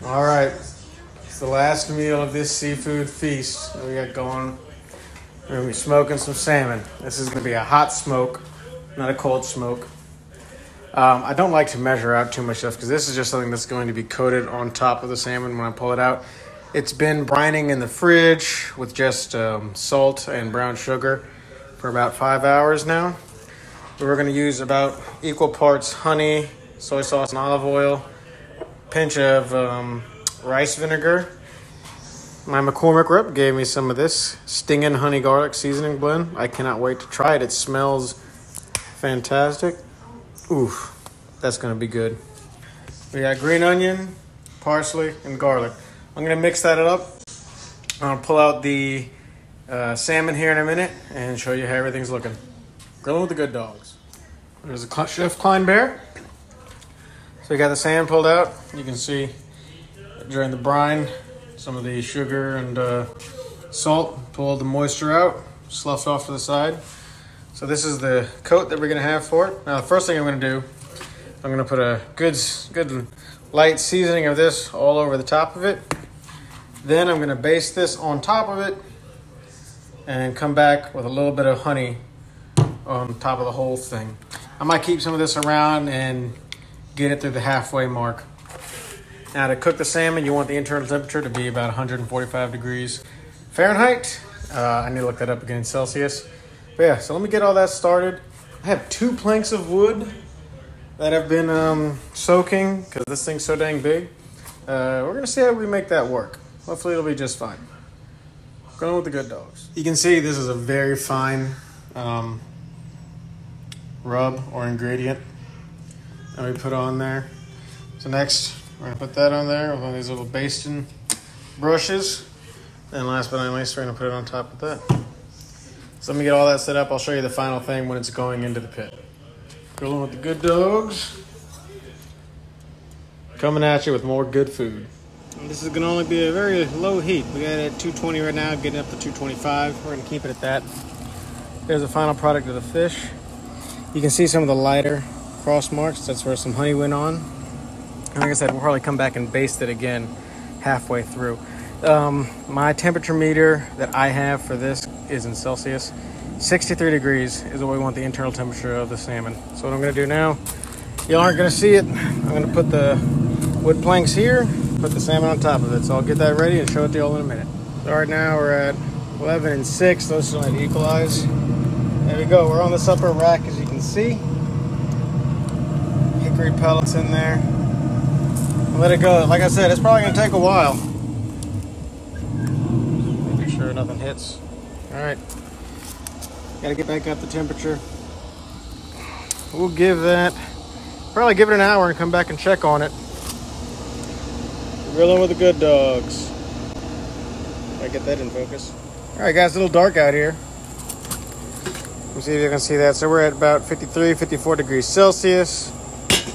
All right, it's the last meal of this seafood feast that we got going. We're gonna be smoking some salmon. This is gonna be a hot smoke, not a cold smoke. I don't like to measure out too much stuff because this is just something that's going to be coated on top of the salmon when I pull it out. It's been brining in the fridge with just salt and brown sugar for about 5 hours now. We're going to use about equal parts honey, soy sauce, and olive oil, pinch of rice vinegar. My McCormick rep gave me some of this stinging honey garlic seasoning blend. I cannot wait to try it. It smells fantastic. Oof, that's going to be good. We got green onion, parsley, and garlic. I'm going to mix that up. I'll pull out the salmon here in a minute and show you how everything's looking. Grilling with the good dogs. There's a Chef Klein Bear. So we got the salmon pulled out. You can see during the brine, some of the sugar and salt pulled the moisture out, sloughed off to the side. So this is the coat that we're gonna have for it. Now the first thing I'm gonna do, I'm gonna put a good light seasoning of this all over the top of it. Then I'm gonna baste this on top of it and come back with a little bit of honey on top of the whole thing. I might keep some of this around and get it through the halfway mark. Now to cook the salmon, you want the internal temperature to be about 145 degrees Fahrenheit. I need to look that up again in Celsius. But yeah, so let me get all that started. I have 2 planks of wood that have been soaking because this thing's so dang big. We're gonna see how we make that work. Hopefully it'll be just fine. Going with the good dogs. You can see this is a very fine rub or ingredient that we put on there. So next, we're gonna put that on there with one of these little basting brushes. And last but not least, we're gonna put it on top of that. So let me get all that set up. I'll show you the final thing when it's going into the pit. Grilling with the good dogs. Coming at you with more good food. This is gonna only be a very low heat. We got it at 220 right now, getting up to 225. We're gonna keep it at that. There's the final product of the fish. You can see some of the lighter cross marks. That's where some honey went on. And like I said, we'll probably come back and baste it again halfway through. My temperature meter that I have for this is in Celsius. 63 degrees is what we want the internal temperature of the salmon. So what I'm gonna do now, you aren't gonna see it. I'm gonna put the wood planks here, put the salmon on top of it. So I'll get that ready and show it to you all in a minute. So right now we're at 11 and 6. Those still need to equalize. There we go. We're on this upper rack, as you can see. Hickory pellets in there. Let it go. Like I said, it's probably gonna take a while. Make sure nothing hits. All right. Gotta get back up the temperature. We'll probably give it an hour and come back and check on it. Grilling with the good dogs. I get that in focus. All right, guys, a little dark out here. Let's see if you can see that. So we're at about 53, 54 degrees Celsius.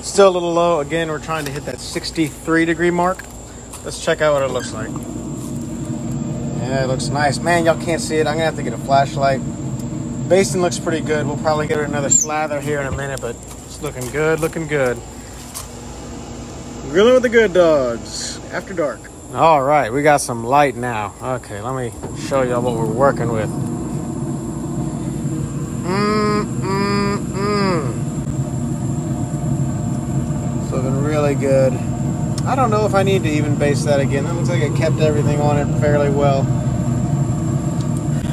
Still a little low. Again, we're trying to hit that 63 degree mark. Let's check out what it looks like. Yeah, it looks nice. Man, y'all can't see it. I'm gonna have to get a flashlight. Basting looks pretty good. We'll probably get another slather here in a minute, but it's looking good, looking good. Grilling with the good dogs after dark. All right, we got some light now. Okay, let me show y'all what we're working with. It's looking really good. I don't know if I need to even baste that again. That looks like I kept everything on it fairly well.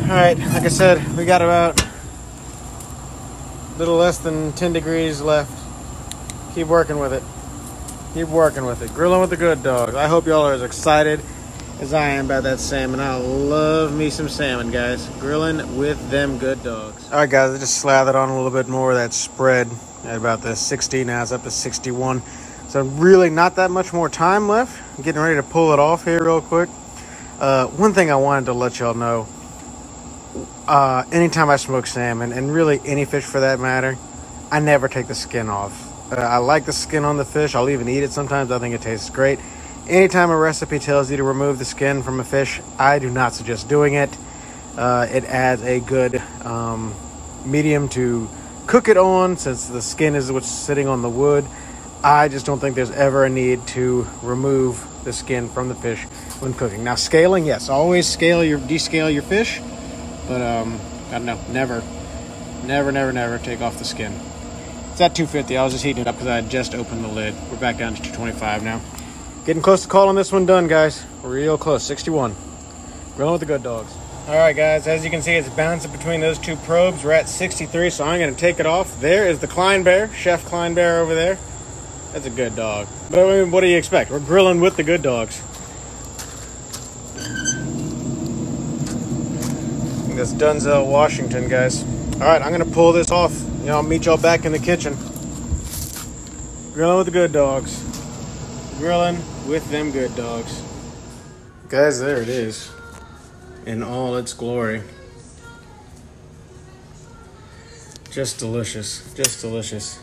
All right, like I said, we got about a little less than 10 degrees left. Keep working with it. Keep working with it. Grilling with the good dogs. I hope y'all are as excited as I am about that salmon. I love me some salmon, guys. Grilling with them good dogs. All right, guys, I just slathered on a little bit more of that spread at about the 60. Now it's up to 61. So really not that much more time left. I'm getting ready to pull it off here real quick. One thing I wanted to let y'all know, anytime I smoke salmon, and really any fish for that matter, I never take the skin off. I like the skin on the fish. I'll even eat it sometimes. I think it tastes great. Anytime a recipe tells you to remove the skin from a fish, I do not suggest doing it. It adds a good medium to cook it on, since the skin is what's sitting on the wood. I just don't think there's ever a need to remove the skin from the fish when cooking. Now, scaling, yes, always descale your fish, but God, no, never take off the skin. It's at 250. I was just heating it up because I had just opened the lid. We're back down to 225 now. Getting close to calling this one done, guys. Real close. 61. Grilling with the good dogs. All right, guys. As you can see, it's bouncing between those two probes. We're at 63, so I'm going to take it off. There is the Klein Bear, Chef Klein Bear over there. That's a good dog. But I mean, what do you expect? We're grilling with the good dogs. I think that's Denzel Washington, guys. All right, I'm going to pull this off. You know, I'll meet y'all back in the kitchen. Grilling with the good dogs. Grilling with them good dogs. Guys, there it is. In all its glory. Just delicious. Just delicious.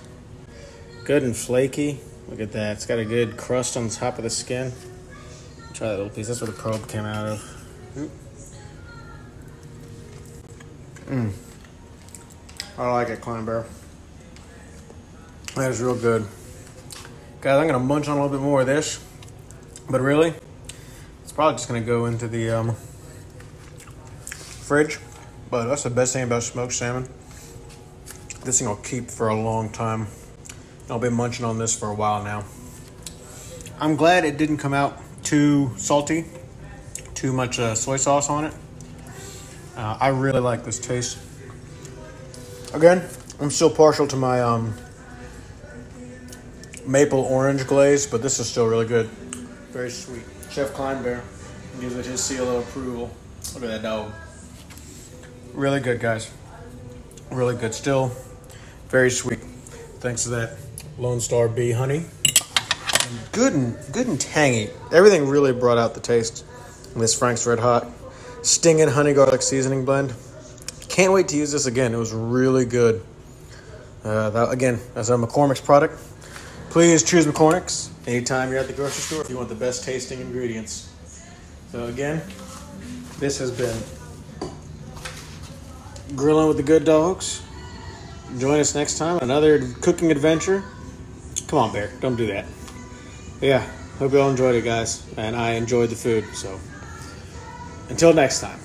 Good and flaky. Look at that. It's got a good crust on the top of the skin. Try that little piece. That's where the probe came out of. I like it, Klein Bear. That is real good. Guys, I'm going to munch on a little bit more of this. But really, it's probably just going to go into the fridge. But that's the best thing about smoked salmon. This thing will keep for a long time. I'll be munching on this for a while now. I'm glad it didn't come out too salty. Too much soy sauce on it. I really like this taste. Again, I'm still partial to my maple orange glaze, but this is still really good. Very sweet. Chef Klein Bear gives it his seal of approval. Look at that dog. Really good, guys. Really good. Still very sweet. Thanks to that Lone Star Bee honey. And good and tangy. Everything really brought out the taste in this Frank's Red Hot Stinging Honey Garlic Seasoning Blend. Can't wait to use this again. It was really good. Again, as a McCormick's product, please choose McCormick's anytime you're at the grocery store if you want the best tasting ingredients. So again, this has been Grilling with the Good Dogs. Join us next time, another cooking adventure. Come on, Bear, don't do that. But yeah, hope you all enjoyed it, guys, and I enjoyed the food. So until next time.